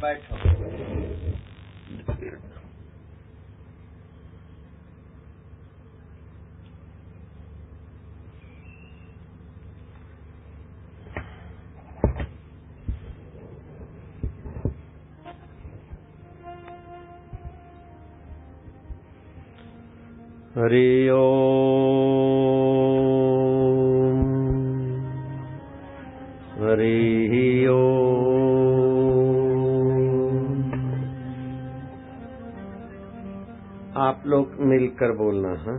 बैठो। हरि ओम हरि ओम। आप लोग मिलकर बोलना है।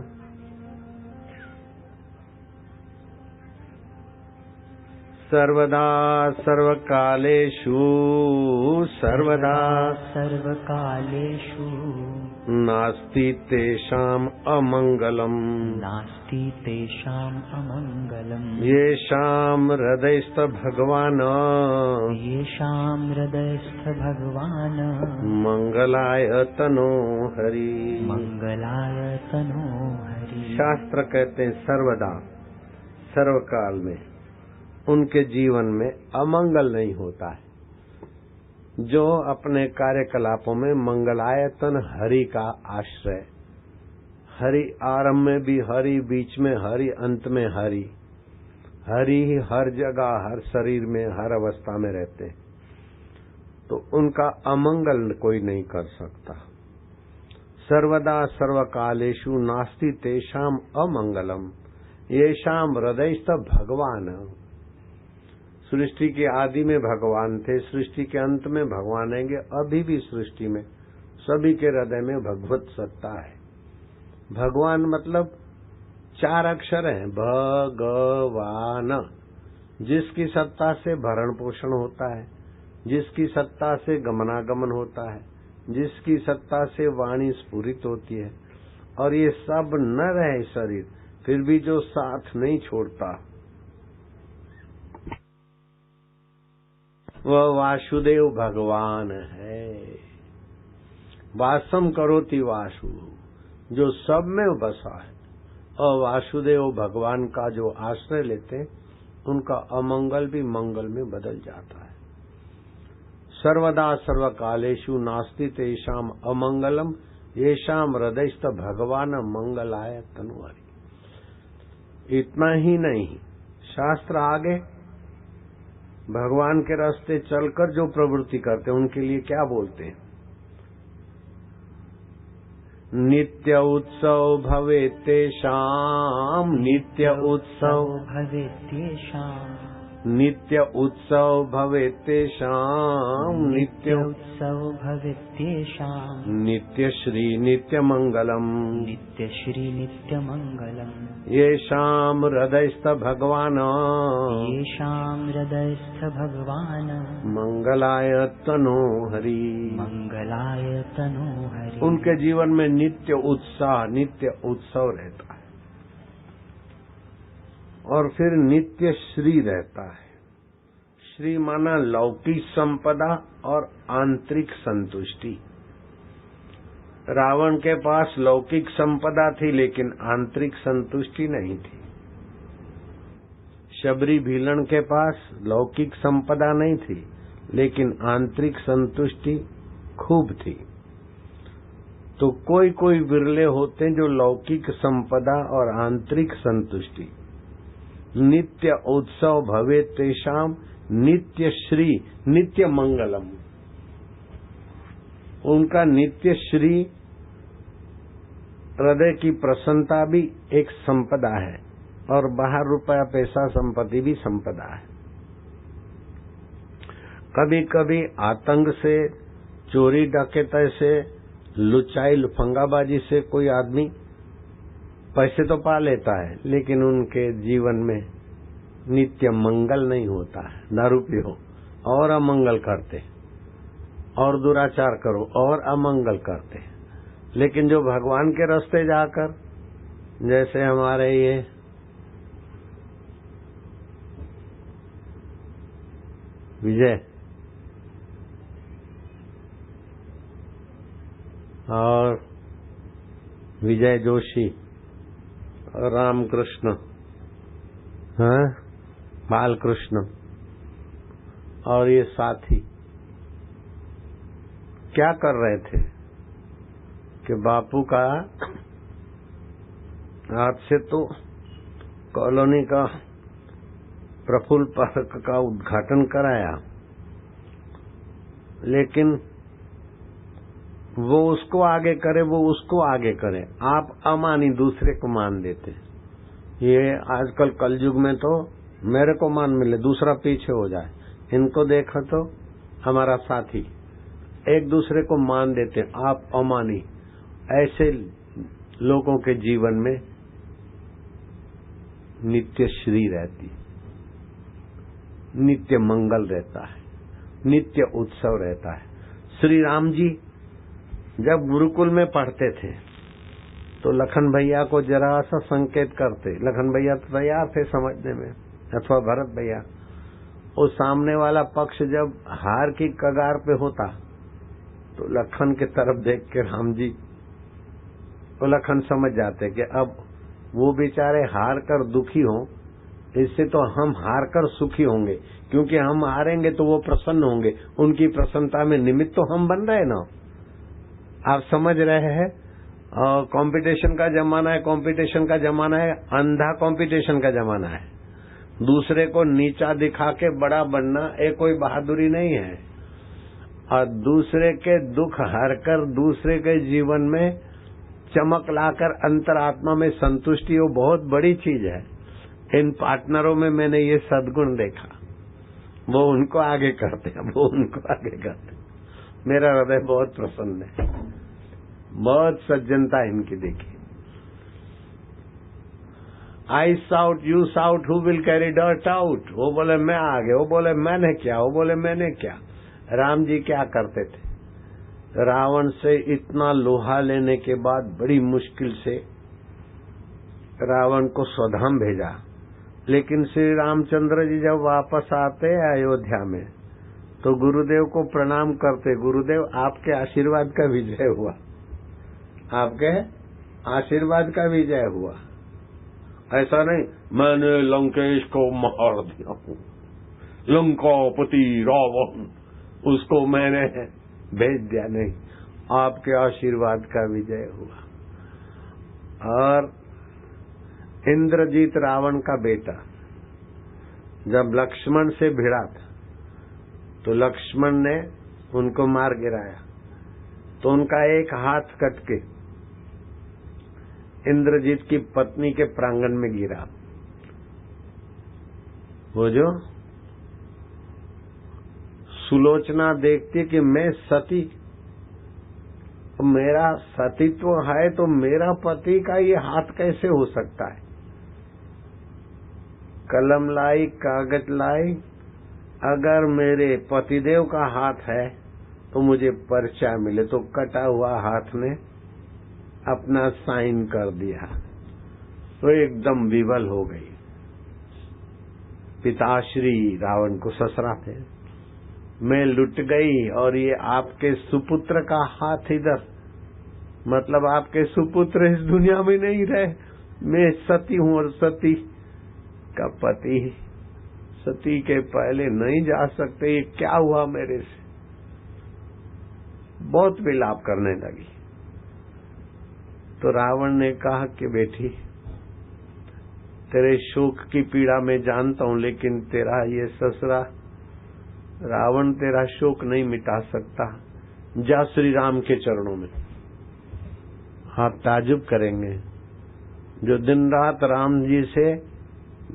सर्वदा सर्वकालेषु सर्वदा सर्वकालेषु नास्ति तेषाम् अमङ्गलम् नास्ति तेषाम् अमङ्गलम् येषाम् हृदयस्थ भगवान् मंगलाय तनो हरि मंगलाय तनो हरि। शास्त्र कहते हैं सर्वदा सर्वकाल में उनके जीवन में अमंगल नहीं होता है। जो अपने कार्यकलापों में मंगलायतन हरि का आश्रय, हरि आरंभ में भी हरि, बीच में हरि, अंत में हरि, हरि ही हर जगह हर शरीर में हर अवस्था में रहते हैं, तो उनका अमंगल कोई नहीं कर सकता। सर्वदा सर्वकालेषु नास्ति तेषाम अमंगलम येषाम हृदयस्थ भगवान। सृष्टि के आदि में भगवान थे, सृष्टि के अंत में भगवान रहेंगे, अभी भी सृष्टि में सभी के हृदय में भगवत सत्ता है। भगवान मतलब 4 अक्षर हैं, भगवान, जिसकी सत्ता से भरण पोषण होता है, जिसकी सत्ता से गमनागमन होता है, जिसकी सत्ता से वाणी स्फुरित होती है, और ये सब न रहे शरीर फिर भी जो साथ नहीं छोड़ता, वह वासुदेव भगवान है। वासम करोति वासु, जो सब में बसा है, और वासुदेव भगवान का जो आश्रय लेते हैं उनका अमंगल भी मंगल में बदल जाता है। सर्वदा सर्वकालेषु नास्ति तेषाम अमंगलम येषाम हृदयस्थ भगवान मंगलाय तनु हरि। इतना ही नहीं, शास्त्र आगे भगवान के रास्ते चलकर जो प्रवृत्ति करते हैं उनके लिए क्या बोलते हैं? नित्य उत्सव भवेत् तेषाम्, नित्य उत्सव भवेत् तेषाम्, नित्य उत्सव भवेत् तेषाम्, नित्य उत्सव भवेत् तेषाम्, नित्य श्री नित्य मंगलम, नित्य श्री नित्य मंगलम येषाम् हृदयस्थ भगवान, येषाम् हृदयस्थ भगवान मंगलाय तनो हरि, मंगलाय तनो हरि। उनके जीवन में नित्य उत्साह नित्य उत्सव रहता है, और फिर नित्य श्री रहता है। श्री माना लौकिक संपदा और आंतरिक संतुष्टि। रावण के पास लौकिक संपदा थी लेकिन आंतरिक संतुष्टि नहीं थी। शबरी भीलन के पास लौकिक संपदा नहीं थी लेकिन आंतरिक संतुष्टि खूब थी। तो कोई कोई विरले होते हैं जो लौकिक संपदा और आंतरिक संतुष्टि। नित्य उत्सव भवेत् तेषाम्, नित्य श्री नित्य मंगलम। उनका नित्य श्री हृदय की प्रसन्नता भी एक संपदा है, और बाहर रुपया पैसा संपत्ति भी संपदा है। कभी कभी आतंक से, चोरी डकैती से, लुचाई लुफंगाबाजी से कोई आदमी पैसे तो पा लेता है लेकिन उनके जीवन में नित्य मंगल नहीं होता है। दारू पियो और अमंगल करते, और दुराचार करो और अमंगल करते। लेकिन जो भगवान के रास्ते जाकर, जैसे हमारे ये विजय और विजय जोशी, रामकृष्ण, बालकृष्ण और ये साथी, क्या कर रहे थे कि बापू का आज से तो कॉलोनी का प्रफुल्ल पार्क का उद्घाटन कराया, लेकिन वो उसको आगे करे, वो उसको आगे करे, आप अमानी दूसरे को मान देते। ये आजकल कलयुग में तो मेरे को मान मिले दूसरा पीछे हो जाए, इनको देखो तो हमारा साथी, एक दूसरे को मान देते, आप अमानी। ऐसे लोगों के जीवन में नित्य श्री रहती, नित्य मंगल रहता है, नित्य उत्सव रहता है। श्री राम जी जब गुरुकुल में पढ़ते थे तो लखन भैया को जरा सा संकेत करते, लखन भैया तो तैयार थे समझने में, अथवा भरत भैया। वो सामने वाला पक्ष जब हार की कगार पे होता तो लखन के तरफ देख के राम जी, वो लखन समझ जाते कि अब वो बेचारे हार कर दुखी हों, इससे तो हम हार कर सुखी होंगे, क्योंकि हम हारेंगे तो वो प्रसन्न होंगे, उनकी प्रसन्नता में निमित्त तो हम बन रहे ना। आप समझ रहे हैं? कंपटीशन का जमाना है, कंपटीशन का जमाना है, अंधा कंपटीशन का जमाना है। दूसरे को नीचा दिखा के बड़ा बनना ये कोई बहादुरी नहीं है, और दूसरे के दुख हरकर दूसरे के जीवन में चमक लाकर अंतरात्मा में संतुष्टि, वो बहुत बड़ी चीज है। इन पार्टनरों में मैंने ये सद्गुण देखा, वो उनको आगे करते हैं, वो उनको आगे करते हैं। मेरा हृदय बहुत प्रसन्न है, बहुत सज्जनता इनकी देखी। I sought you sought who will carry dirt out. वो बोले मैं आगे, वो बोले मैंने क्या, वो बोले मैंने क्या। राम जी क्या करते थे? रावण से इतना लोहा लेने के बाद बड़ी मुश्किल से रावण को स्वधाम भेजा, लेकिन श्री रामचंद्र जी जब वापस आते अयोध्या में तो गुरुदेव को प्रणाम करते, गुरुदेव आपके आशीर्वाद का विजय हुआ, आपके आशीर्वाद का विजय हुआ। ऐसा नहीं मैंने लंकेश को मार दिया, लंकापति रावण उसको मैंने भेज दिया, नहीं, आपके आशीर्वाद का विजय हुआ। और इंद्रजीत रावण का बेटा जब लक्ष्मण से भिड़ा था तो लक्ष्मण ने उनको मार गिराया, तो उनका एक हाथ कट के इंद्रजीत की पत्नी के प्रांगण में गिरा। वो जो सुलोचना देखती कि मैं सती, मेरा सतीत्व है तो मेरा पति का ये हाथ कैसे हो सकता है। कलम लाई, कागज लाई, अगर मेरे पतिदेव का हाथ है तो मुझे पर्चा मिले। तो कटा हुआ हाथ ने अपना साइन कर दिया, तो एकदम विवल हो गई। पिताश्री रावण को ससुरा थे, मैं लुट गई और ये आपके सुपुत्र का हाथ इधर, मतलब आपके सुपुत्र इस दुनिया में नहीं रहे, मैं सती हूं और सती का पति सती के पहले नहीं जा सकते, ये क्या हुआ मेरे से। बहुत विलाप करने लगी। तो रावण ने कहा कि बेटी तेरे शोक की पीड़ा मैं जानता हूं, लेकिन तेरा ये ससुरा रावण तेरा शोक नहीं मिटा सकता, जा श्री राम के चरणों में। आप ताजुब करेंगे, जो दिन रात राम जी से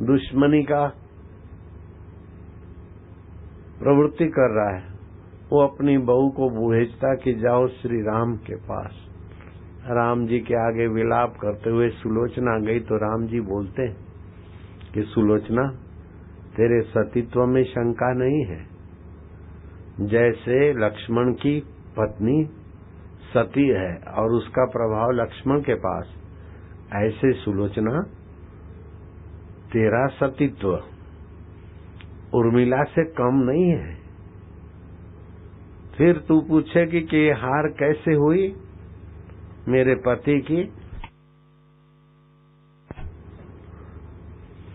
दुश्मनी का प्रवृत्ति कर रहा है, वो अपनी बहू को भेजता कि जाओ श्री राम के पास। राम जी के आगे विलाप करते हुए सुलोचना गई तो राम जी बोलते कि सुलोचना तेरे सतीत्व में शंका नहीं है, जैसे लक्ष्मण की पत्नी सती है और उसका प्रभाव लक्ष्मण के पास, ऐसे सुलोचना तेरा सतीत्व उर्मिला से कम नहीं है। फिर तू पूछेगी कि ये हार कैसे हुई मेरे पति की,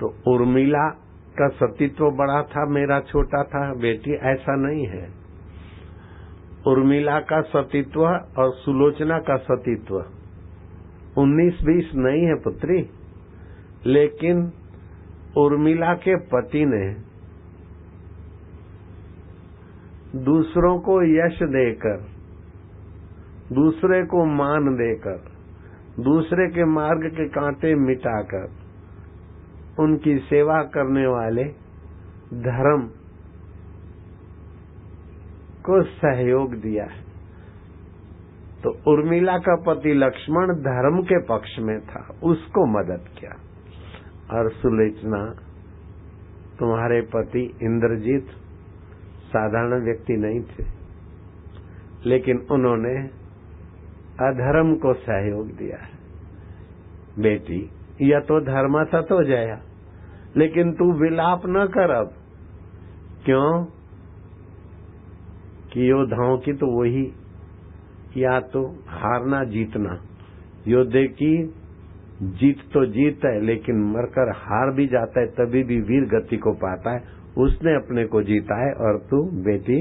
तो उर्मिला का सतीत्व बड़ा था, मेरा छोटा था। बेटी ऐसा नहीं है, उर्मिला का सतीत्व और सुलोचना का सतीत्व 19-20 नहीं है पुत्री, लेकिन उर्मिला के पति ने दूसरों को यश देकर, दूसरे को मान देकर, दूसरे के मार्ग के कांटे मिटाकर उनकी सेवा करने वाले धर्म को सहयोग दिया है। तो उर्मिला का पति लक्ष्मण धर्म के पक्ष में था, उसको मदद किया। और सुलोचना, तुम्हारे पति इंद्रजीत साधारण व्यक्ति नहीं थे, लेकिन उन्होंने अधर्म को सहयोग दिया है। बेटी, यह तो धर्म तो जया, लेकिन तू विलाप न कर अब। क्यों कि योद्धाओं की तो वही, या तो हारना जीतना। योद्धे की जीत तो जीत है, लेकिन मरकर हार भी जाता है तभी भी वीर गति को पाता है। उसने अपने को जीता है। और तू बेटी,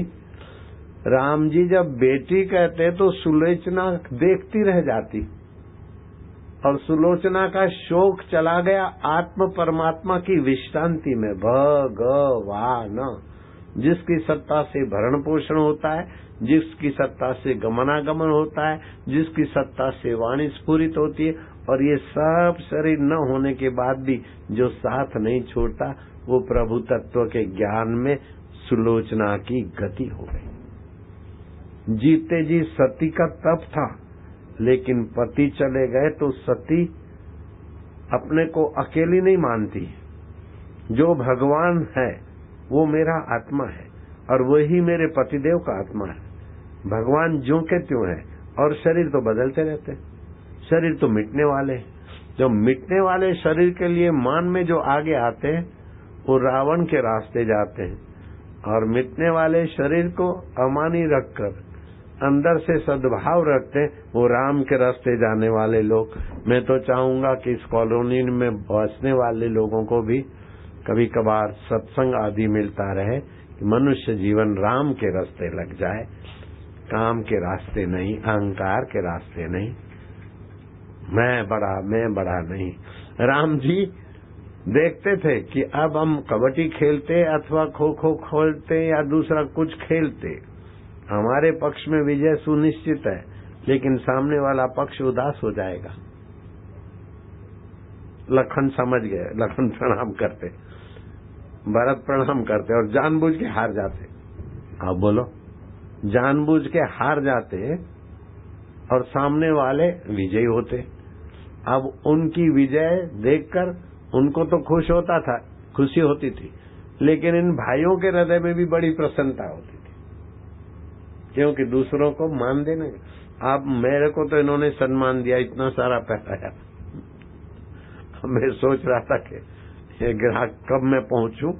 राम जी जब बेटी कहते तो सुलोचना देखती रह जाती, और सुलोचना का शोक चला गया आत्म परमात्मा की विश्रांति में। भगवान, जिसकी सत्ता से भरण पोषण होता है, जिसकी सत्ता से गमनागमन होता है, जिसकी सत्ता से वाणी स्फुरित होती है, और ये सब शरीर न होने के बाद भी जो साथ नहीं छोड़ता, वो प्रभु तत्व के ज्ञान में सुलोचना की गति हो गई। जीते जी सती का तप था, लेकिन पति चले गए तो सती अपने को अकेली नहीं मानती। जो भगवान है वो मेरा आत्मा है, और वही मेरे पतिदेव का आत्मा है। भगवान ज्यों के त्यों है, और शरीर तो बदलते रहते हैं, शरीर तो मिटने वाले। जो मिटने वाले शरीर के लिए मान में जो आगे आते हैं वो रावण के रास्ते जाते हैं, और मिटने वाले शरीर को अमानी रखकर अंदर से सद्भाव रखते हैं, वो राम के रास्ते जाने वाले लोग। मैं तो चाहूंगा कि इस कॉलोनी में बसने वाले लोगों को भी कभी कभार सत्संग आदि मिलता रहे, कि मनुष्य जीवन राम के रास्ते लग जाए, काम के रास्ते नहीं, अहंकार के रास्ते नहीं, मैं बड़ा नहीं। राम जी देखते थे कि अब हम कबड्डी खेलते अथवा खो खो खेलते या दूसरा कुछ खेलते, हमारे पक्ष में विजय सुनिश्चित है, लेकिन सामने वाला पक्ष उदास हो जाएगा। लखन समझ गए, लखन प्रणाम करते, भरत प्रणाम करते और जानबूझ के हार जाते। अब बोलो, जानबूझ के हार जाते और सामने वाले विजयी होते। अब उनकी विजय देखकर उनको तो खुशी होती थी, लेकिन इन भाइयों के हृदय में भी बड़ी प्रसन्नता होती थी, क्योंकि दूसरों को मान देने। अब मेरे को तो इन्होंने सम्मान दिया, इतना सारा पहनाया। मैं सोच रहा था कि ये ग्राहक कब मैं पहुंचूं।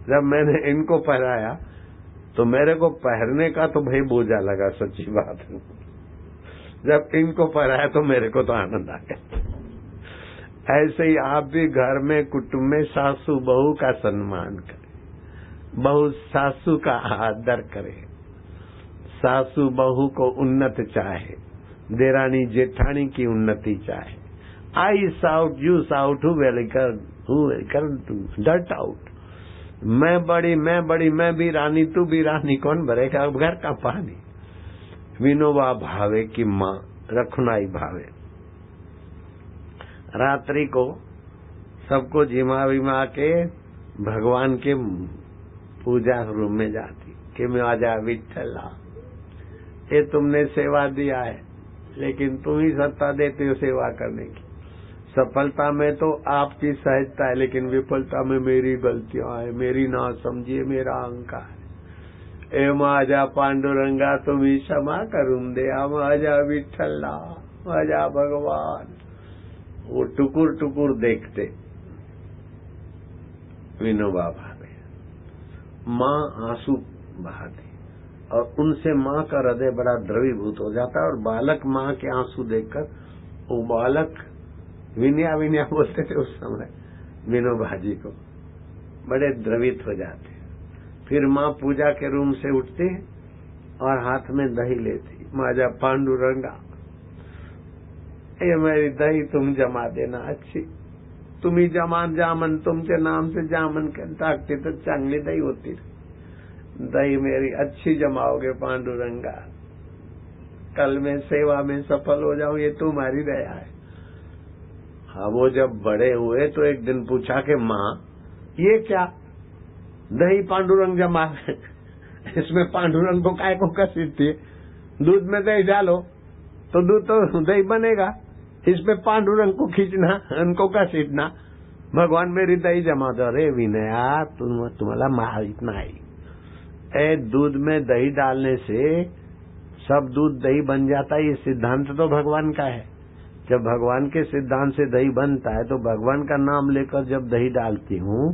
जब मैंने इनको पहनाया तो मेरे को पहनने का तो भाई बोझा लगा, सच्ची बात है। जब इनको पहनाया तो मेरे को तो आनंद आ गया। ऐसे ही आप भी घर में कुटुंब में सासू बहू का सम्मान करें, बहू सासू का आदर करे, सासू बहू को उन्नत चाहे, देरानी जेठानी की उन्नति चाहे। I sought you sought, who डट आउट। मैं बड़ी मैं भी रानी, तू भी रानी, कौन भरेगा घर का पानी। विनोबा भावे की माँ रखुनाई भावे। रात्रि को सबको जिमा विमा के भगवान के पूजा रूम में जाती कि मैं आजा विठ्ठला, ये तुमने सेवा दिया है, लेकिन तुम ही सत्ता देते हो सेवा करने की। सफलता में तो आपकी सहजता है, लेकिन विफलता में मेरी गलतियां है, मेरी ना समझिए, मेरा अहंकार है। ए माझा पांडुरंगा तुम्ही क्षमा करून दे, माझा विठ्ठला, माझा भगवान। वो टुकुर टुकुर देखते विनोबा भावे। माँ आंसू बहाती और उनसे माँ का हृदय बड़ा द्रवीभूत हो जाता है, और बालक माँ के आंसू देखकर वो बालक विनया विनया बोलते थे उस समय विनोबा जी को, बड़े द्रवित हो जाते। फिर माँ पूजा के रूम से उठती और हाथ में दही लेती, माझा पांडुरंगा ये मेरी दही तुम जमा देना अच्छी, तुम्ही जमान जामन तुमचे नाम से जामन टाकते तो चांगली दही होती, दही मेरी अच्छी जमाओगे पांडुरंगा, कल मैं सेवा में सफल हो जाऊं, ये तुम्हारी दया है। हाँ, वो जब बड़े हुए तो एक दिन पूछा कि माँ ये क्या दही पांडुरंग जमा इसमें पांडुरंग को काय को घसीटती है, दूध में दही डालो तो दूध तो दही बनेगा, इसमें पांडुरंग को खींचना उनको घसीटना, भगवान मेरी दही जमा दो। अरे विनया तुम्हारा माहित नहीं, दूध में दही डालने से सब दूध दही बन जाता है, ये सिद्धांत तो भगवान का है। जब भगवान के सिद्धांत से दही बनता है तो भगवान का नाम लेकर जब दही डालती हूँ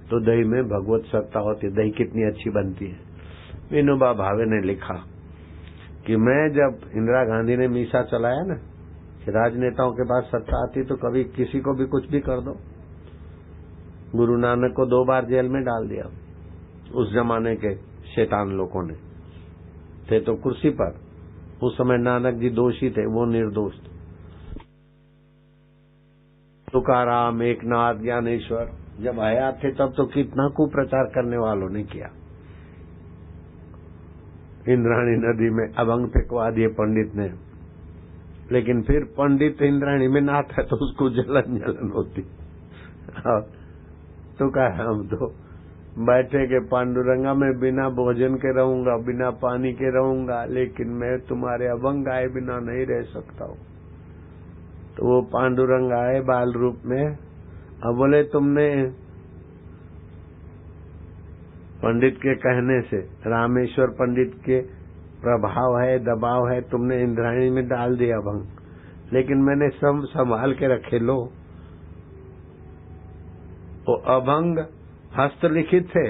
तो दही में भगवत सत्ता होती है, दही कितनी अच्छी बनती है। विनोबा भावे ने लिखा कि मैं जब इंदिरा गांधी ने मीसा चलाया ना कि राजनेताओं के पास सत्ता आती तो कभी किसी को भी कुछ भी कर दो, गुरु नानक को 2 बार जेल में डाल दिया उस जमाने के शैतान लोगों ने, थे तो कुर्सी पर, उस समय नानक जी दोषी थे, वो निर्दोष थे। तुकाराम, एकनाथ, ज्ञानेश्वर जब आया थे तब तो कितना कुप्रचार करने वालों ने किया। इंद्राणी नदी में अभंग फेंकवा दिए पंडित ने, लेकिन फिर पंडित इंद्राणी में नहाता तो उसको जलन होती। तुकाराम तो बैठे के पांडुरंगा में बिना भोजन के रहूंगा, बिना पानी के रहूंगा, लेकिन मैं तुम्हारे अभंग आए बिना नहीं रह सकता हूँ। तो वो पांडुरंग आए बाल रूप में, अब बोले तुमने पंडित के कहने से, रामेश्वर पंडित के प्रभाव है, दबाव है, तुमने इंद्राणी में डाल दिया अभंग, लेकिन मैंने सब संभाल के रखे लो। वो अभंग हस्तलिखित थे,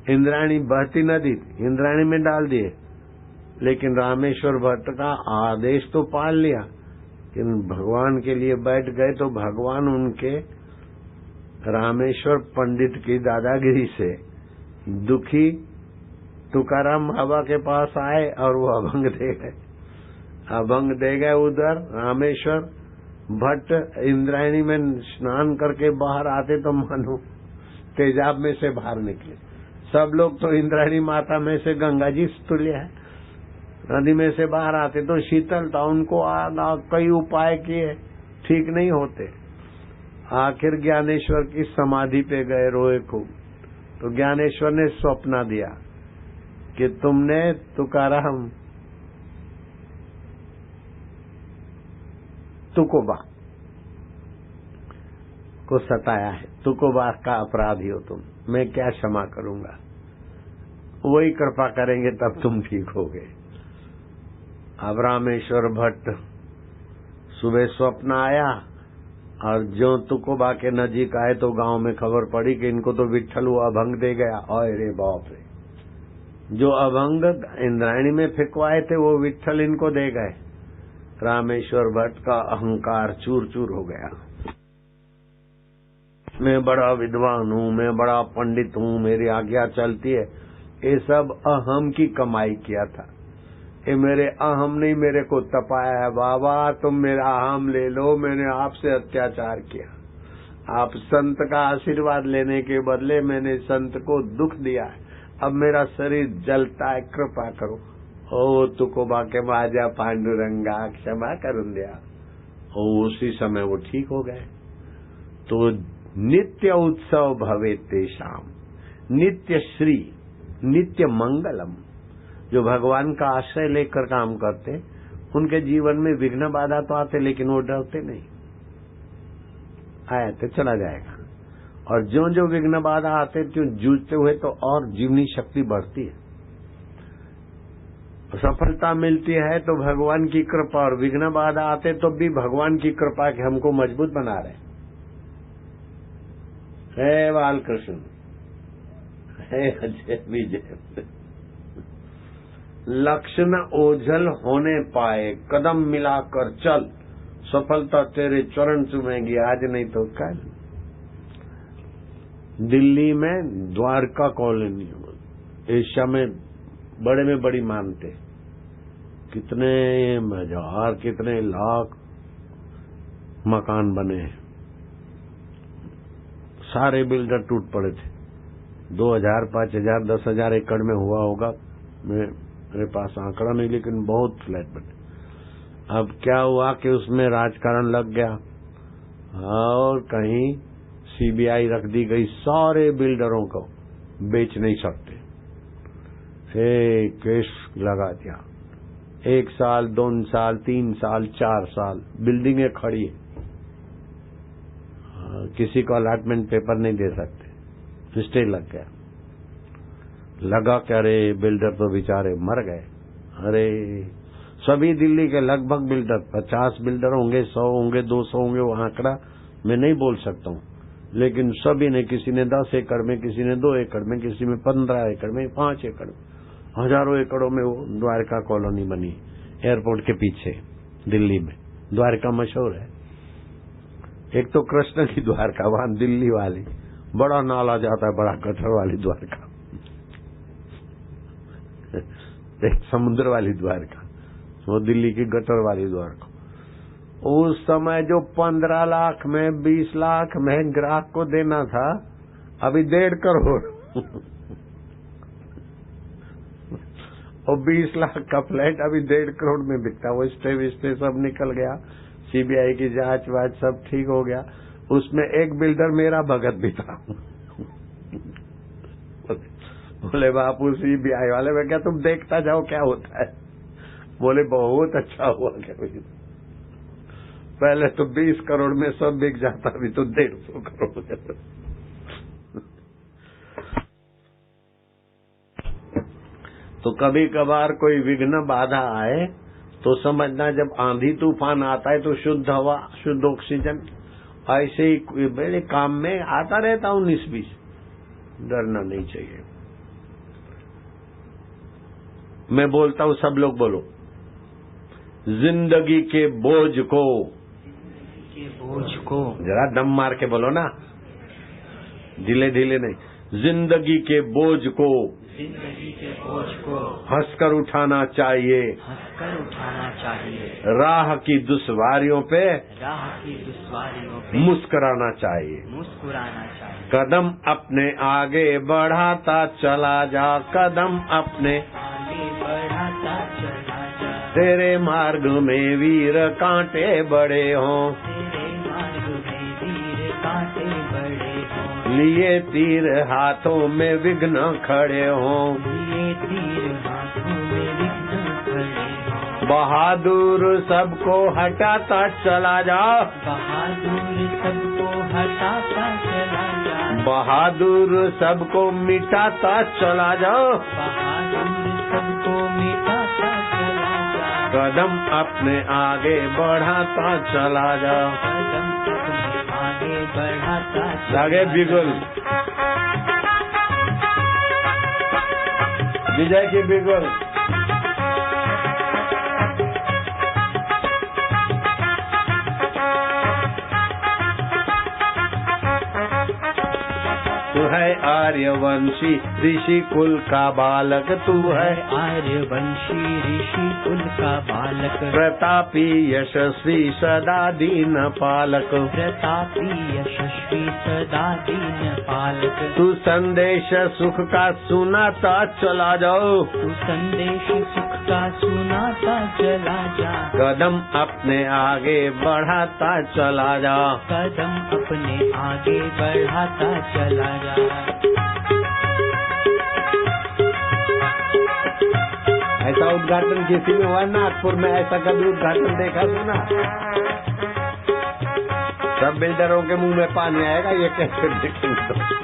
इंद्राणी बहती नदी इंद्राणी में डाल दिए, लेकिन रामेश्वर भट्ट का आदेश तो पाल लिया, लेकिन भगवान के लिए बैठ गए तो भगवान उनके रामेश्वर पंडित की दादागिरी से दुखी तुकाराम बाबा के पास आए और वो अभंग दे गए। अभंग दे गए उधर रामेश्वर भट्ट इंद्रायणी में स्नान करके बाहर आते तो मानो तेजाब में से बाहर निकले। सब लोग तो इंद्रायणी माता में से गंगा जी तुल्य है, नदी में से बाहर आते तो शीतलता, उनको कई उपाय किए, ठीक नहीं होते। आखिर ज्ञानेश्वर की समाधि पे गए, रोए खूब। तो ज्ञानेश्वर ने स्वप्न दिया कि तुमने तुकाराम तुकोबा को सताया है, तुकोबा का अपराधी हो तुम, मैं क्या क्षमा करूंगा, वही कृपा करेंगे तब तुम ठीक होगे। अब रामेश्वर भट्ट सुबह स्वप्न आया और जो तुकोबा के नजीक आए तो गांव में खबर पड़ी कि इनको तो विट्ठल वो अभंग दे गया। ओए रे बाप रे, जो अभंग इंद्रायणी में फेंकवाए थे वो विट्ठल इनको दे गए। रामेश्वर भट्ट का अहंकार चूर चूर हो गया। मैं बड़ा विद्वान हूँ, मैं बड़ा पंडित हूँ, मेरी आज्ञा चलती है, ये सब अहम की कमाई किया था। ये मेरे अहम नहीं मेरे को तपाया है। बाबा तुम मेरा अहम ले लो, मैंने आपसे अत्याचार किया, आप संत का आशीर्वाद लेने के बदले मैंने संत को दुख दिया है, अब मेरा शरीर जलता है, कृपा करो। ओ तुकोबा के माझा पांडुरंगा क्षमा करुण दिया। उसी समय वो ठीक हो गए। तो नित्य उत्सव भवे तेषाम, नित्य श्री नित्य मंगलम, जो भगवान का आश्रय लेकर काम करते उनके जीवन में विघ्न बाधा तो आते लेकिन वो डरते नहीं, आया तो चला जाएगा। और जो जो विघ्न बाधा आते क्यों जूझते हुए तो और जीवनी शक्ति बढ़ती है, सफलता मिलती है तो भगवान की कृपा, और विघ्न बाधा आते तो भी भगवान की कृपा के हमको मजबूत बना रहे। हे बालकृष्ण, हे अजय विजय, लक्ष्य न ओझल होने पाए, कदम मिलाकर चल, सफलता तेरे चरण चूमेगी आज नहीं तो कल। दिल्ली में द्वारका कॉलोनी एशिया में बड़े में बड़ी मानते, कितने हजार कितने लाख मकान बने, सारे बिल्डर टूट पड़े थे। 2000, 5000, 10,000 एकड़ में हुआ होगा, मेरे पास आंकड़ा नहीं, लेकिन बहुत फ्लैट बने। अब क्या हुआ कि उसमें राजकारण लग गया और कहीं सीबीआई रख दी गई, सारे बिल्डरों को बेच नहीं सकते, केस लगा दिया। 1 साल, 2 साल, 3 साल, 4 साल बिल्डिंगें खड़ी है, किसी को अलॉटमेंट पेपर नहीं दे सकते, स्टे लग गया। लगा क्या रे, बिल्डर तो बेचारे मर गए। अरे सभी दिल्ली के लगभग बिल्डर, 50 बिल्डर होंगे, 100 होंगे, 200 होंगे, वो आंकड़ा मैं नहीं बोल सकता हूँ, लेकिन सभी ने, किसी ने 10 एकड़ में, किसी ने 2 एकड़ में, किसी में 15 एकड़ में, 5 एकड़ में, हजारों एकड़ों में वो द्वारका कॉलोनी बनी एयरपोर्ट के पीछे दिल्ली में। द्वारका मशहूर है, एक तो कृष्ण की द्वारका, वहां दिल्ली वाली, बड़ा नाला जाता है, बड़ा कठोर वाली द्वारका, एक समुद्र वाली द्वारका, वो दिल्ली की गटर वाली द्वारका। उस समय जो 15 लाख में, 20 लाख में ग्राहक को देना था, अभी 1.5 करोड़ और 20 लाख का फ्लैट अभी 1.5 करोड़ में बिकता। वो स्टे सब निकल गया, सीबीआई की जांच वाच सब ठीक हो गया। उसमें एक बिल्डर मेरा भगत भी था। बोले बापू सीबीआई वाले, मैं क्या तुम देखता जाओ क्या होता है। बोले बहुत अच्छा हुआ क्या भाई, पहले तो 20 करोड़ में सब बिक जाता, अभी तो 150 करोड़। तो कभी कभार कोई विघ्न बाधा आए तो समझना, जब आंधी तूफान आता है तो शुद्ध हवा, शुद्ध ऑक्सीजन, ऐसे ही मेरे काम में आता रहता हूँ 19-20, डरना नहीं चाहिए। मैं बोलता हूँ, सब लोग बोलो, जिंदगी के बोझ को जरा दम मार के बोलो ना, ढीले ढीले नहीं। जिंदगी के बोझ को हंसकर उठाना चाहिए, राह की दुश्वारियों पे मुस्कुराना चाहिए। कदम अपने आगे बढ़ाता चला जा, कदम अपने बढ़ाता चला जा, तेरे मार्ग में वीर कांटे बड़े हों, लिए तीर हाथों में विघ्न खड़े हों, बहादुर सबको हटाता चला जा, बहादुर सबको मिटाता चला जा, कदम अपने आगे बढ़ाता चला जा। आगे बिगुल, विजय की बिगुल। तू है आर्यवंशी ऋषि कुल का बालक, तू है आर्यवंशी ऋषि कुल का बालक, प्रतापी यशस्वी सदा दीन पालक, प्रतापी यशस्वी सदा दीन पालक। तू संदेश सुख का सुनाता चला जाओ, तू संदेश सुख का सुनाता चला जा, कदम अपने आगे बढ़ाता चला जा, कदम अपने आगे बढ़ाता चला जा। ऐसा उद्घाटन किसी में हुआ नागपुर में, ऐसा कभी उद्घाटन देखा सुना? सब बिल्डरों के मुंह में पानी आएगा, ये कैसे देखेंगे?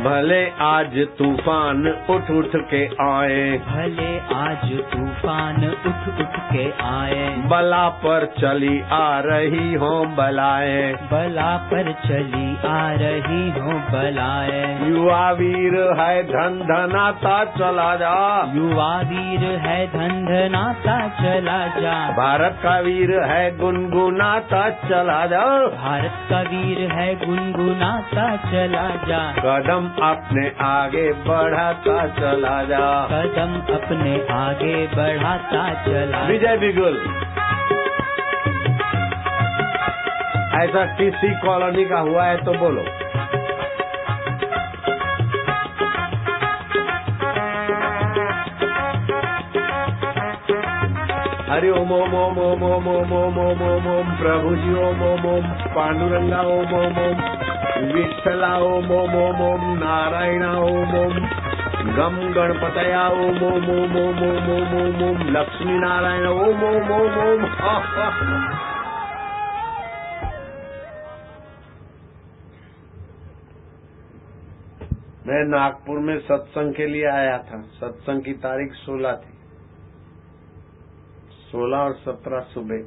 भले आज तूफान उठ उठ के आए, भले आज तूफान उठ उठ के आए, बला पर चली आ रही हो बलाए, बला पर चली आ रही हो बलाए। युवा वीर है धन धनाता चला जा, युवा वीर है धन धनाता चला जा, भारत का वीर है गुनगुनाता चला जा, भारत का वीर है गुनगुनाता चला जा, कदम अपने आगे बढ़ाता चला जा, कदम अपने आगे बढ़ाता चला। विजय बिगुल। ऐसा किसी कॉलोनी का हुआ है तो बोलो। हरि ओम ओम ओम ओम ओम ओम ओम ओम ओम ओम प्रभु जी ओम ओम ओम पांडुरंगा ओम ओम ओम विठला ओम ओम ओम ओम नारायण ओम ओम गम गणपतया ओम ओम ओम ओम ओम ओम ओम ओम लक्ष्मी नारायण ओम ओम ओम ओम। मैं नागपुर में सत्संग के लिए आया था। सत्संग की तारीख 16 थी। 16 और 17 सुबह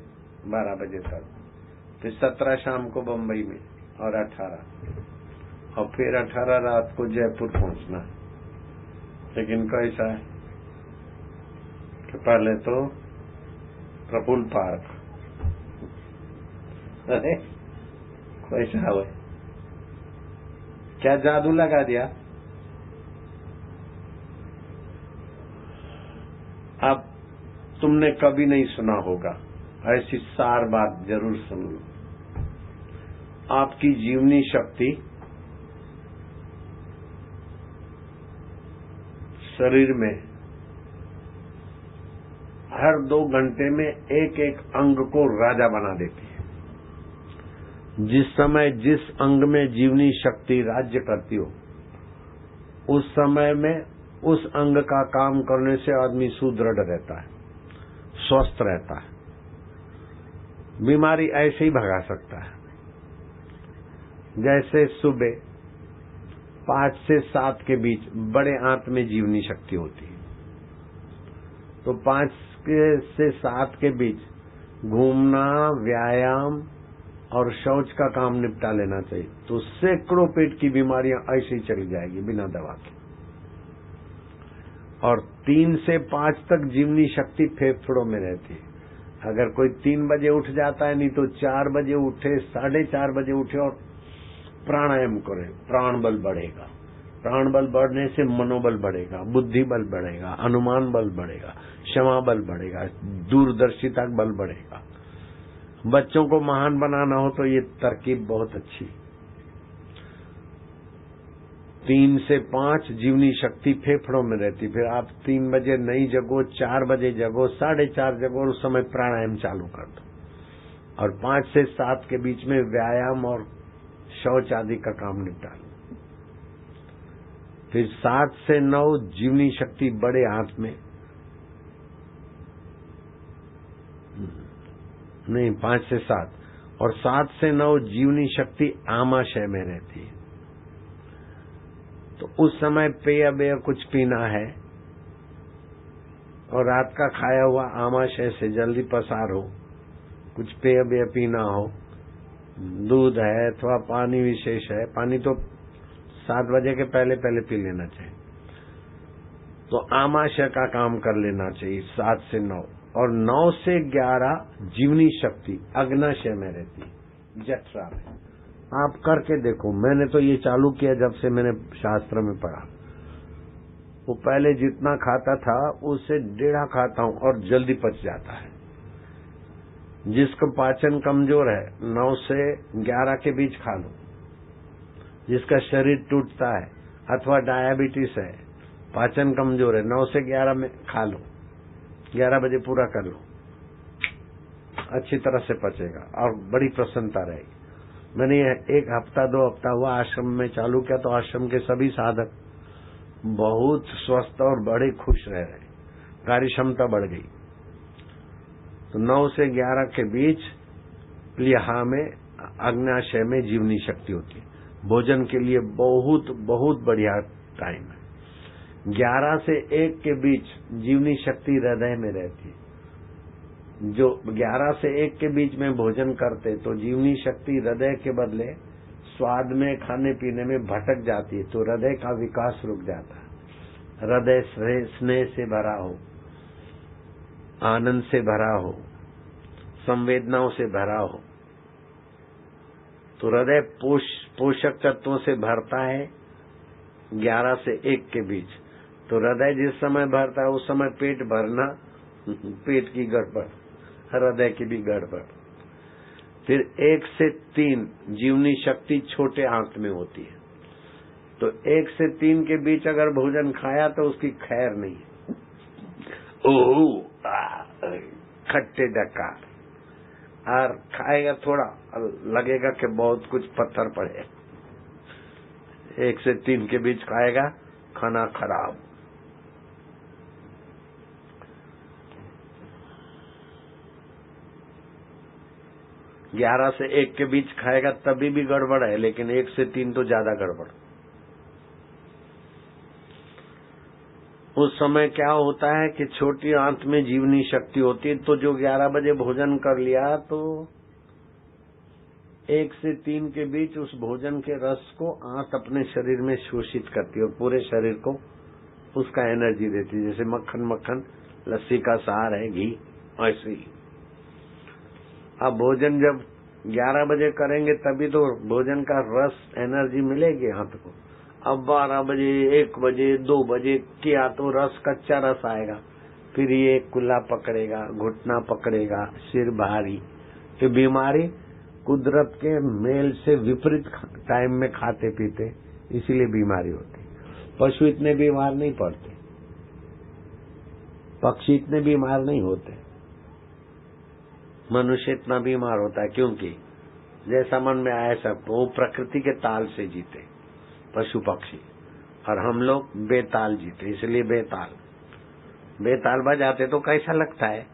12 बजे तक, फिर 17 शाम को बम्बई में और 18 और फिर 18 रात को जयपुर पहुंचना। लेकिन कैसा है कि पहले तो प्रफुल्ल पार्क, अरे कैसा हुआ, क्या जादू लगा दिया। अब तुमने कभी नहीं सुना होगा, ऐसी सार बात जरूर सुन लो। आपकी जीवनी शक्ति शरीर में हर 2 घंटे में एक एक अंग को राजा बना देती है। जिस समय जिस अंग में जीवनी शक्ति राज्य करती हो, उस समय में उस अंग का काम करने से आदमी सुदृढ़ रहता है, स्वस्थ रहता है, बीमारी ऐसे ही भगा सकता है। जैसे सुबह 5 से 7 के बीच बड़े आंत में जीवनी शक्ति होती है, तो 5 से 7 के बीच घूमना, व्यायाम और शौच का काम निपटा लेना चाहिए, तो सैकड़ों पेट की बीमारियां ऐसे ही चली जाएगी बिना दवा के। और 3 से 5 तक जीवनी शक्ति फेफड़ों में रहती है। अगर कोई 3 बजे उठ जाता है, नहीं तो 4 बजे उठे, 4:30 बजे उठे और प्राणायाम करे, प्राण बल बढ़ेगा। प्राण बल बढ़ने से मनोबल बढ़ेगा, बुद्धि बल बढ़ेगा, अनुमान बल बढ़ेगा, क्षमा बल बढ़ेगा, दूरदर्शिता बल बढ़ेगा। बच्चों को महान बनाना हो तो ये तरकीब बहुत अच्छी। 3 से 5 जीवनी शक्ति फेफड़ों में रहती। फिर आप 3 बजे नहीं जगो, 4 बजे जगो, 4:30 जगो और उस समय प्राणायाम चालू कर दो। और 5 से 7 के बीच में व्यायाम और शौच आदि का काम निपटा लो। फिर 7 से 9 जीवनी शक्ति बड़े हाथ में, नहीं 5 से 7 और 7 से 9 जीवनी शक्ति आमाशय में रहती है। तो उस समय पेय बेय कुछ पीना है और रात का खाया हुआ आमाशय से जल्दी पसार हो, कुछ पेय बेय पीना हो, दूध है अथवा पानी विशेष है। पानी तो 7 बजे के पहले पहले पी लेना चाहिए। तो आमाशय का काम कर लेना चाहिए 7 से 9 और 9 से 11 जीवनी शक्ति अग्नाशय में रहती है, जठरा में। आप करके देखो, मैंने तो ये चालू किया जब से मैंने शास्त्र में पढ़ा। वो पहले जितना खाता था उससे 1.5 खाता हूं और जल्दी पच जाता है। जिसका पाचन कमजोर है 9 से 11 के बीच खा लो। जिसका शरीर टूटता है अथवा डायबिटीज है, पाचन कमजोर है, 9 से 11 में खा लो, 11 बजे पूरा कर लो, अच्छी तरह से पचेगा और बड़ी प्रसन्नता रहेगी। मैंने 1 हफ्ता 2 हफ्ता हुआ आश्रम में चालू किया तो आश्रम के सभी साधक बहुत स्वस्थ और बड़े खुश रह रहे, कार्य क्षमता बढ़ गई। तो 9 से 11 के बीच प्लीहा में अग्नाशय में जीवनी शक्ति होती है। भोजन के लिए बहुत बहुत बढ़िया टाइम है। 11 से 1 के बीच जीवनी शक्ति हृदय में रहती है। जो 11 से 1 के बीच में भोजन करते तो जीवनी शक्ति हृदय के बदले स्वाद में, खाने पीने में भटक जाती है, तो हृदय का विकास रुक जाता है। हृदय स्नेह से भरा हो, आनंद से भरा हो, संवेदनाओं से भरा हो, तो हृदय पोषक तत्वों से भरता है 11 से 1 के बीच। तो हृदय जिस समय भरता है उस समय पेट भरना, पेट की गड़बड़, हृदय की भी गड़बड़। फिर 1 से 3 जीवनी शक्ति छोटे आंत में होती है, तो 1 से 3 के बीच अगर भोजन खाया तो उसकी खैर नहीं है। खट्टे डकार, और खाएगा थोड़ा लगेगा कि बहुत कुछ पत्थर पड़े। 1 से 3 के बीच खाएगा, खाना खराब। ग्यारह से 1 के बीच खाएगा तभी भी गड़बड़ है, लेकिन 1 से 3 तो ज्यादा गड़बड़। उस समय क्या होता है कि छोटी आंत में जीवनी शक्ति होती है, तो जो 11 बजे भोजन कर लिया तो 1 से 3 के बीच उस भोजन के रस को आंत अपने शरीर में शोषित करती है और पूरे शरीर को उसका एनर्जी देती है। जैसे मक्खन लस्सी का सार है, घी, ऐसे ही। अब भोजन जब 11 बजे करेंगे तभी तो भोजन का रस, एनर्जी मिलेगी हाथ को। अब 12 बजे, 1 बजे, 2 बजे किया तो रस, कच्चा रस आएगा। फिर ये कुल्ला पकड़ेगा, घुटना पकड़ेगा, सिर भारी। ये बीमारी कुदरत के मेल से विपरीत टाइम में खाते पीते, इसीलिए बीमारी होती। पशु इतने बीमार नहीं पड़ते, पक्षी इतने बीमार नहीं होते, मनुष्य इतना बीमार होता है क्योंकि जैसा मन में आया सब, वो प्रकृति के ताल से जीते पशु पक्षी, और हम लोग बेताल जीते, इसलिए बेताल बजाते तो कैसा लगता है,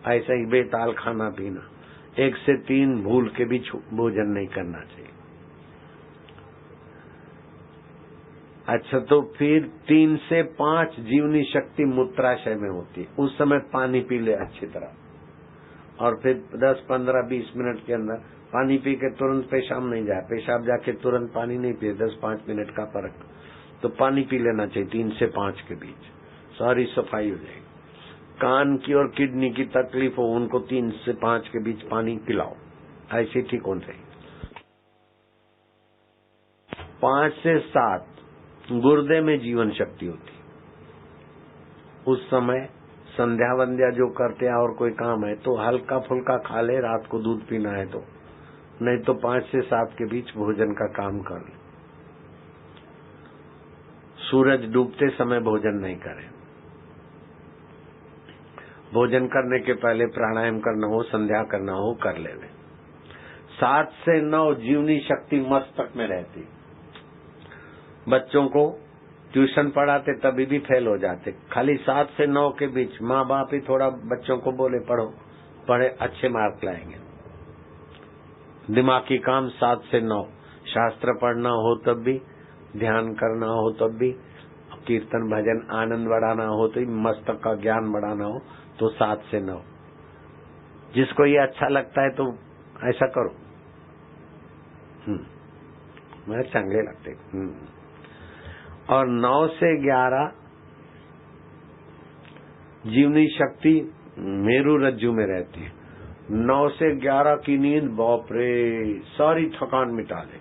ऐसा ही बेताल खाना पीना। 1 से 3 भूल के भी भोजन नहीं करना चाहिए। अच्छा, तो फिर 3 से 5 जीवनी शक्ति मूत्राशय में होती है। उस समय पानी पी ले अच्छी तरह, और फिर 10, 15, 20 मिनट के अंदर पानी पी के तुरंत पेशाब नहीं जाए, पेशाब जाके तुरंत पानी नहीं पिए, 10-5 मिनट का फर्क, तो पानी पी लेना चाहिए 3 से 5 के बीच, सारी सफाई हो जाएगी। कान की और किडनी की तकलीफ हो उनको 3 से 5 के बीच पानी पिलाओ, ऐसे ठीक हो जाएगी। 5 से 7 गुर्दे में जीवन शक्ति होती, उस समय संध्या वंध्या जो करते हैं और कोई काम है तो हल्का फुल्का खा ले, रात को दूध पीना है तो, नहीं तो 5 से 7 के बीच भोजन का काम कर ले। सूरज डूबते समय भोजन नहीं करें। भोजन करने के पहले प्राणायाम करना हो, संध्या करना हो, कर ले। 7 से 9 जीवनी शक्ति मस्तक में रहती। बच्चों को ट्यूशन पढ़ाते तभी भी फेल हो जाते, खाली 7 से 9 के बीच माँ बाप ही थोड़ा बच्चों को बोले पढ़े अच्छे मार्क लाएंगे। दिमागी काम 7 से 9, शास्त्र पढ़ना हो तब भी, ध्यान करना हो तब भी, कीर्तन भजन आनंद बढ़ाना हो तो, मस्तक का ज्ञान बढ़ाना हो तो 7 से 9। जिसको ये अच्छा लगता है तो ऐसा करो, मुझे चंगे लगते। और 9 से 11 जीवनी शक्ति मेरु रज्जु में रहती है। 9 से 11 की नींद, बाप रे, सारी थकान मिटा दे।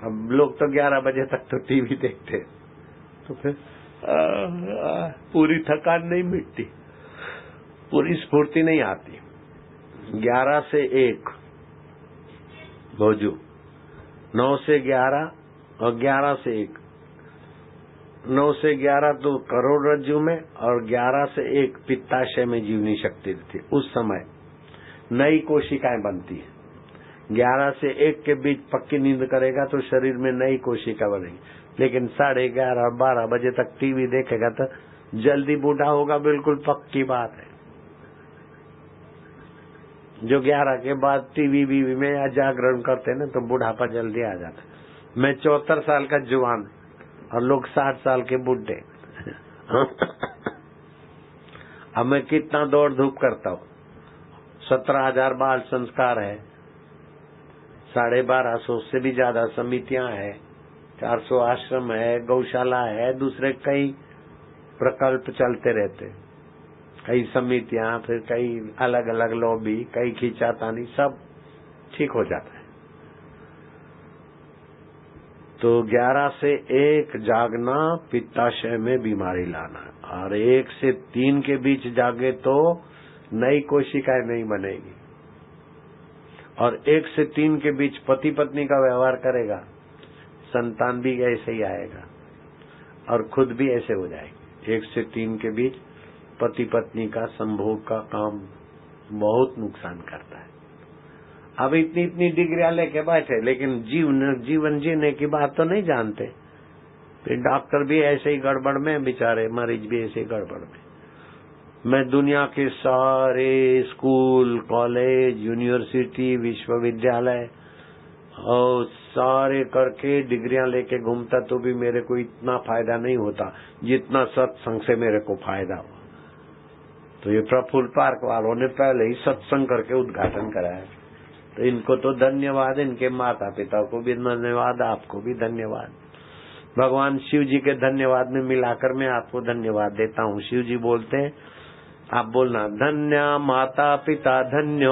अब लोग तो 11 बजे तक तो टीवी देखते, तो फिर पूरी थकान नहीं मिटती, पूरी स्फूर्ति नहीं आती। 11 से 1 भोजू, 9 से 11 और 11 से 1। 9 से 11 तो करोड़रज्जु में, और 11 से 1 पित्ताशय में जीवनी शक्ति थी। उस समय नई कोशिकाएं बनती है। 11 से 1 के बीच पक्की नींद करेगा तो शरीर में नई कोशिका बनेगी, लेकिन 11:30 12 बजे तक टीवी देखेगा तो जल्दी बूढ़ा होगा, बिल्कुल पक्की बात है। जो 11 के बाद टीवी बीवी में या जागरण करते ना तो बुढ़ापा जल्दी आ जाता। मैं 74 साल का जवान और लोग 60 साल के बुढ़े। अब मैं कितना दौड़ धूप करता हूँ। 17,000 बाल संस्कार है, 1250 से भी ज्यादा समितियां है, 400 आश्रम है, गौशाला है, दूसरे कई प्रकल्प चलते रहते, कई समितियां, फिर कई अलग अलग लॉबी, कई खींचातानी, सब ठीक हो जाता है। तो 11 से 1 जागना पित्ताशय में बीमारी लाना, और 1 से 3 के बीच जागे तो नई कोशिकाएं नहीं बनेगी, और 1 से 3 के बीच पति पत्नी का व्यवहार करेगा, संतान भी ऐसे ही आएगा और खुद भी ऐसे हो जाएगी। 1 से 3 के बीच पति पत्नी का संभोग का काम बहुत नुकसान करता है। अब इतनी इतनी डिग्रियां लेके बैठे, लेकिन जीवन जीने की बात तो नहीं जानते। फिर डॉक्टर भी ऐसे ही गड़बड़ में, बेचारे मरीज भी ऐसे ही गड़बड़ में। मैं दुनिया के सारे स्कूल, कॉलेज, यूनिवर्सिटी, विश्वविद्यालय और सारे करके डिग्रियां लेके घूमता तो भी मेरे को इतना फायदा नहीं होता जितना सत्संग से मेरे को फायदा हुआ। तो ये प्रफुल्ल पार्क वालों ने पहले ही सत्संग करके उद्घाटन कराया, तो इनको तो धन्यवाद, इनके माता पिता को भी धन्यवाद, आपको भी धन्यवाद। भगवान शिव जी के धन्यवाद में मिलाकर मैं आपको धन्यवाद देता हूँ। शिव जी बोलते हैं, आप बोलना, धन्य माता पिता धन्यो,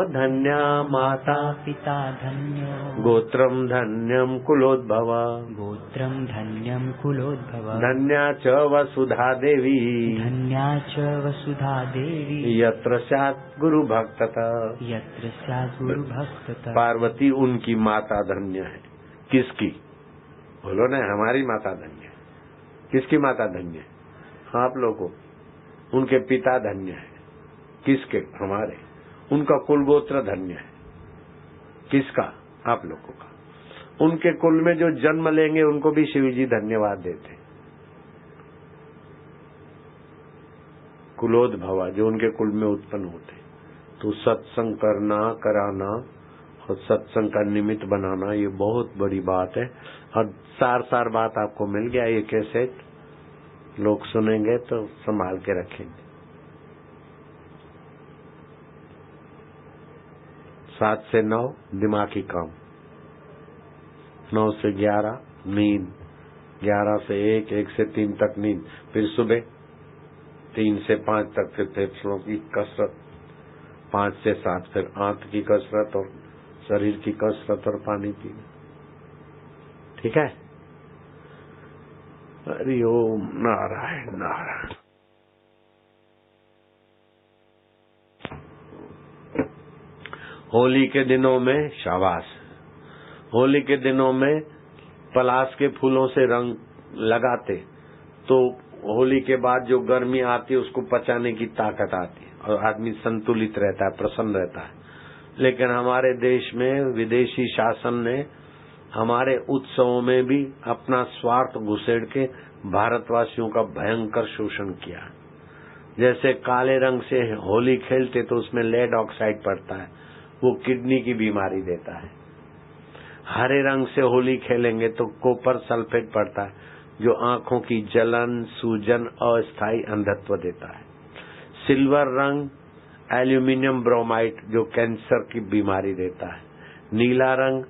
धन्य माता पिता धन्यो, गोत्रम धन्यम कुलोद्भव, गोत्रम धन्यम कुलोद्भव, धन्या च वसुधा देवी, धन्या च वसुधा देवी, यत्र स्यात् गुरु भक्तता, यत्र स्यात् गुरु भक्तता। पार्वती उनकी माता धन्य है। किसकी? बोलो ना, हमारी माता धन्य है। किसकी माता धन्य है? आप लोगों। उनके पिता धन्य है। किसके? हमारे। उनका कुलगोत्र धन्य है। किसका? आप लोगों का। उनके कुल में जो जन्म लेंगे उनको भी शिव जी धन्यवाद देते। कुलोद्भवा, जो उनके कुल में उत्पन्न होते। तो सत्संग करना, कराना और सत्संग का निमित्त बनाना, ये बहुत बड़ी बात है। और सार बात आपको मिल गया। ये कैसेट लोग सुनेंगे तो संभाल के रखेंगे। 7 से 9 दिमागी काम, 9 से 11 नींद, 11 से 1, 1 से 3 तक नींद, फिर सुबह 3 से 5 तक फिर फेफड़ों की कसरत, 5 से 7 फिर आंत की कसरत और शरीर की कसरत और पानी पीना। ठीक है? हरि ओम, नारायण नारायण। होली के दिनों में शाबाश, होली के दिनों में पलाश के फूलों से रंग लगाते तो होली के बाद जो गर्मी आती है उसको पचाने की ताकत आती है और आदमी संतुलित रहता है, प्रसन्न रहता है। लेकिन हमारे देश में विदेशी शासन ने हमारे उत्सवों में भी अपना स्वार्थ घुसेड़ के भारतवासियों का भयंकर शोषण किया। जैसे काले रंग से होली खेलते तो उसमें लेड ऑक्साइड पड़ता है, वो किडनी की बीमारी देता है। हरे रंग से होली खेलेंगे तो कॉपर सल्फेट पड़ता है, जो आंखों की जलन, सूजन, अस्थायी अंधत्व देता है। सिल्वर रंग एल्यूमिनियम ब्रोमाइड, जो कैंसर की बीमारी देता है। नीला रंग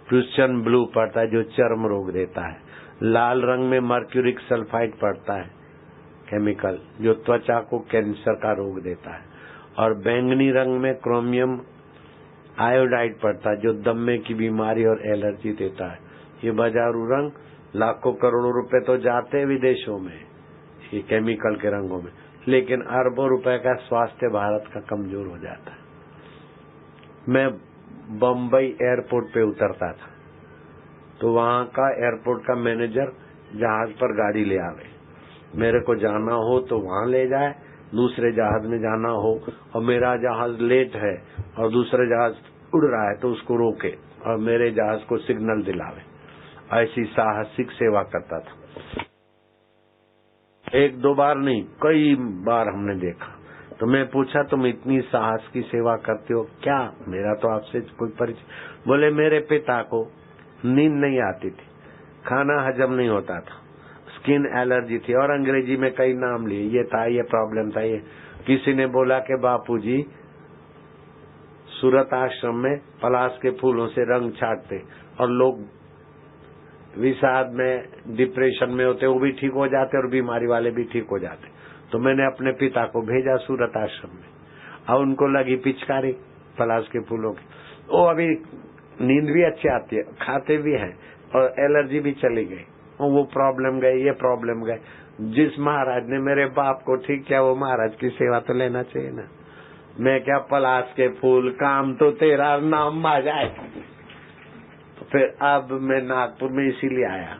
प्रूशियन ब्लू पड़ता है, जो चर्म रोग देता है। लाल रंग में मर्क्यूरिक सल्फाइड पड़ता है, केमिकल, जो त्वचा को कैंसर का रोग देता है। और बैंगनी रंग में क्रोमियम आयोडाइड पड़ता है, जो दमे की बीमारी और एलर्जी देता है। ये बाजारू रंग लाखों करोड़ों रुपए तो जाते हैं विदेशों में ये केमिकल के रंगों में, लेकिन अरबों रुपए का स्वास्थ्य भारत का कमजोर हो जाता है। मैं बम्बई एयरपोर्ट पे उतरता था तो वहां का एयरपोर्ट का मैनेजर जहाज पर गाड़ी ले आवे, मेरे को जाना हो तो वहां ले जाए, दूसरे जहाज में जाना हो और मेरा जहाज लेट है और दूसरे जहाज उड़ रहा है तो उसको रोके और मेरे जहाज को सिग्नल दिलावे। ऐसी साहसिक सेवा करता था। 1-2 बार नहीं, कई बार हमने देखा। तो मैं पूछा तुम इतनी साहस की सेवा करते हो क्या? मेरा तो आपसे कोई परिचय। बोले मेरे पिता को नींद नहीं आती थी, खाना हजम नहीं होता था, स्किन एलर्जी थी और अंग्रेजी में कई नाम लिए, ये था, ये प्रॉब्लम था। ये किसी ने बोला कि बापूजी सूरत आश्रम में पलाश के फूलों से रंग छाटते और लोग विषाद में डिप्रेशन में होते, वो भी ठीक हो जाते और बीमारी वाले भी ठीक हो जाते। तो मैंने अपने पिता को भेजा सूरत आश्रम में और उनको लगी पिचकारी पलाश के फूलों की। वो अभी नींद भी अच्छी आती है, खाते भी हैं और एलर्जी भी चली गई और वो प्रॉब्लम गए, ये प्रॉब्लम गए। जिस महाराज ने मेरे बाप को ठीक किया वो महाराज की सेवा तो लेना चाहिए ना। मैं क्या पलाश के फूल, काम तो तेरा नाम आ जाए। तो फिर अब मैं नागपुर में इसीलिए आया,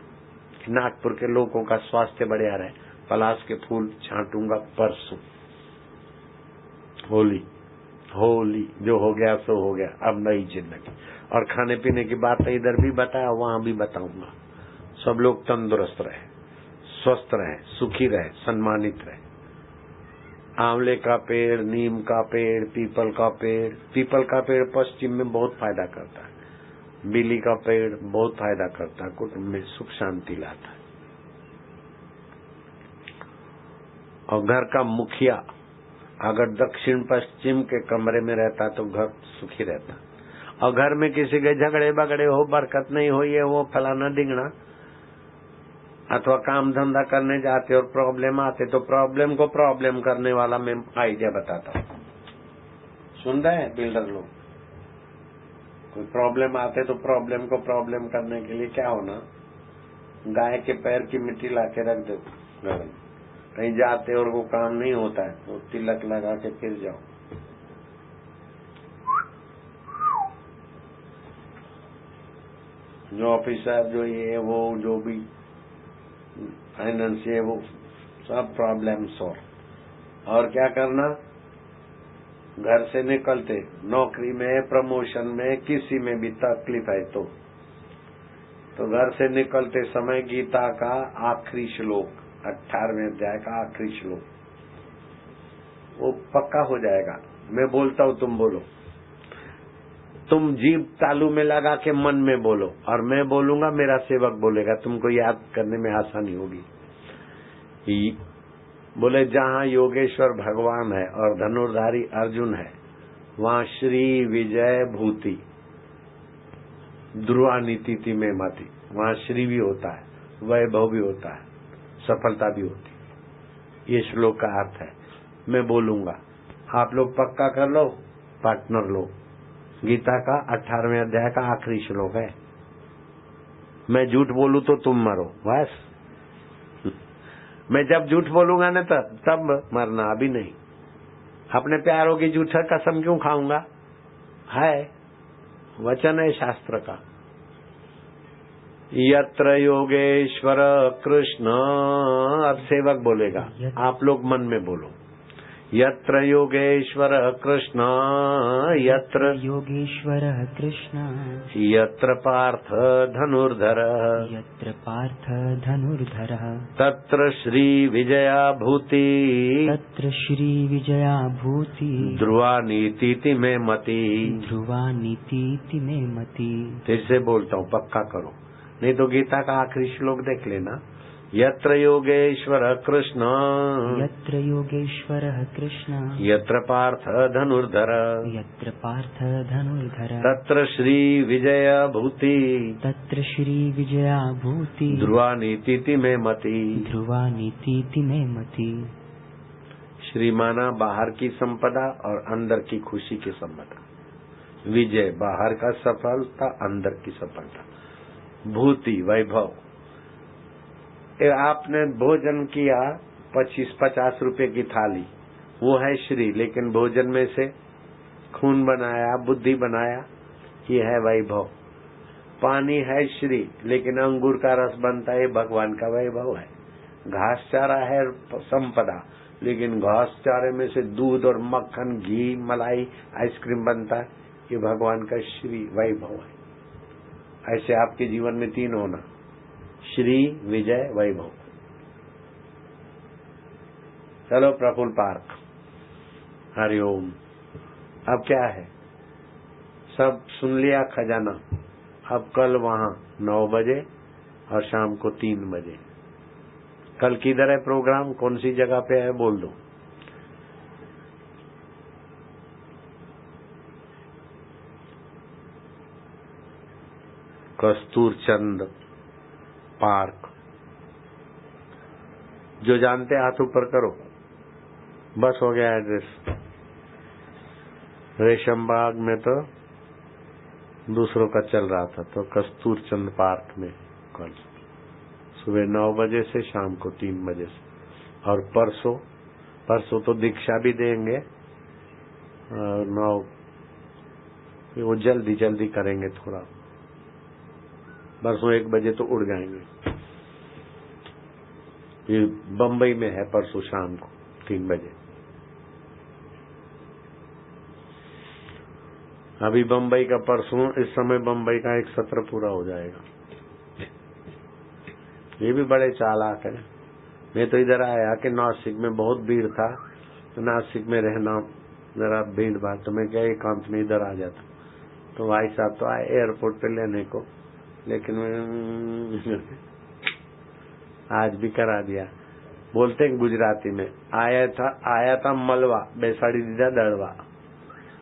नागपुर के लोगों का स्वास्थ्य बढ़िया रहे। पलाश के फूल छांटूंगा परसों, होली होली जो हो गया सो हो गया, अब नई जिंदगी। और खाने पीने की बात तो इधर भी बताया, वहां भी बताऊंगा। सब लोग तंदुरुस्त रहे, स्वस्थ रहे, सुखी रहे, सम्मानित रहे। आंवले का पेड़, नीम का पेड़, पीपल का पेड़। पीपल का पेड़ पश्चिम में बहुत फायदा करता है। बिली का पेड़ बहुत फायदा करता है, कुटुंब में सुख शांति लाता है। और घर का मुखिया अगर दक्षिण पश्चिम के कमरे में रहता तो घर सुखी रहता। और घर में किसी के झगड़े बगड़े हो, बरकत नहीं हो, ये वो फलाना डिंगना, अथवा काम धंधा करने जाते और प्रॉब्लम आते तो प्रॉब्लम को प्रॉब्लम करने वाला मैं आइडिया बताता हूँ। सुन रहे हैं बिल्डर लोग? कोई प्रॉब्लम आते तो प्रॉब्लम को प्रॉब्लम करने के लिए क्या होना, गाय के पैर की मिट्टी लाके रख दो घर में। कहीं जाते और वो काम नहीं होता है तो तिलक लगा के फिर जाओ। जो ऑफिसर जो ये वो जो भी फाइनेंस है वो सब प्रॉब्लम सॉल्व। और क्या करना, घर से निकलते नौकरी में, प्रमोशन में, किसी में भी तकलीफ है तो घर से निकलते समय गीता का आखिरी श्लोक, 18वें अध्याय का आखिरी श्लोक, वो पक्का हो जाएगा। मैं बोलता हूँ, तुम बोलो। तुम जीभ तालू में लगा के मन में बोलो और मैं बोलूंगा, मेरा सेवक बोलेगा, तुमको याद करने में आसानी होगी। बोले जहाँ योगेश्वर भगवान है और धनुर्धारी अर्जुन है, वहाँ श्री विजय भूति ध्रुवा नीति में मति। वहाँ श्री भी होता है, वैभव भी होता है, सफलता भी होती है। ये श्लोक का अर्थ है। मैं बोलूंगा, आप लोग पक्का कर लो, पार्टनर लो। गीता का 18वें अध्याय का आखिरी श्लोक है। मैं झूठ बोलूं तो तुम मरो, बस। मैं जब झूठ बोलूंगा ना तब मरना, अभी नहीं। अपने प्यारों की झूठा कसम क्यों खाऊंगा? है वचन है शास्त्र का। यत्र योगेश्वर कृष्ण, अब सेवक बोलेगा, आप लोग मन में बोलो। यत्र योगेश्वर कृष्ण, यत्र योगेश्वर कृष्ण, यत्र पार्थ धनुर्धर, यत्र पार्थ धनुर्धर, तत्र श्री विजया भूति, तत्र श्री विजया भूति, ध्रुवा नीति में मति, ध्रुवा नीति में मति। फिर से बोलता हूँ, पक्का करो, नहीं तो गीता का आखिरी श्लोक देख लेना। यत्र योगेश्वर कृष्ण, यत्र योगेश्वर कृष्ण, यत्र पार्थ धनुर्धर, यत्र पार्थ धनुर्धर, तत्र श्री विजय भूति, तत्र श्री विजया भूति, ध्रुवा नीति में मति, ध्रुवा नीति में मति। श्री माना बाहर की संपदा और अंदर की खुशी की संपदा। विजय बाहर का सफलता, अंदर की सफलता। भूति वैभव। आपने भोजन किया 25-50 रुपए की थाली, वो है श्री, लेकिन भोजन में से खून बनाया, बुद्धि बनाया, ये है वैभव। पानी है श्री, लेकिन अंगूर का रस बनता है, भगवान का वैभव है। घास चारा है संपदा, लेकिन घास चारे में से दूध और मक्खन, घी, मलाई, आइसक्रीम बनता है, ये भगवान का श्री वैभव है। ऐसे आपके जीवन में 3 होना, श्री विजय वैभव। चलो प्रफुल्ल पार्क। हरिओम। अब क्या है, सब सुन लिया खजाना। अब कल वहां 9 बजे और शाम को 3 बजे। कल किधर है प्रोग्राम, कौन सी जगह पे है, बोल दो। कस्तूरचंद पार्क। जो जानते हाथ ऊपर करो। बस हो गया एड्रेस। रेशम बाग में तो दूसरों का चल रहा था, तो कस्तूरचंद पार्क में कल सुबह 9 बजे से शाम को 3 बजे से। और परसों तो दीक्षा भी देंगे और 9 वो जल्दी करेंगे थोड़ा। परसों 1 बजे तो उड़ जाएंगे। ये बम्बई में है परसों शाम को 3 बजे। अभी बम्बई का परसों, इस समय बम्बई का 1 सत्र पूरा हो जाएगा। ये भी बड़े चालाक है। मैं तो इधर आया कि नासिक में बहुत भीड़ था, तो नासिक में रहना जरा भीड़ भाड़, तो मैं क्या एकांत में इधर आ जाता। तो भाई साहब तो आए एयरपोर्ट पे लेने को, लेकिन मैं आज भी करा दिया। बोलते हैं गुजराती में, आया था मलवा बेसाड़ी दीदा दड़वा।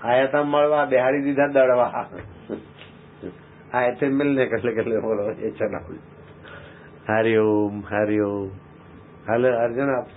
आया था मलवा बिहारी दीदा दड़वा। आए थे मिलने के बोलो ये चला। हरिओम हरिओम। हेलो अर्जुन, आप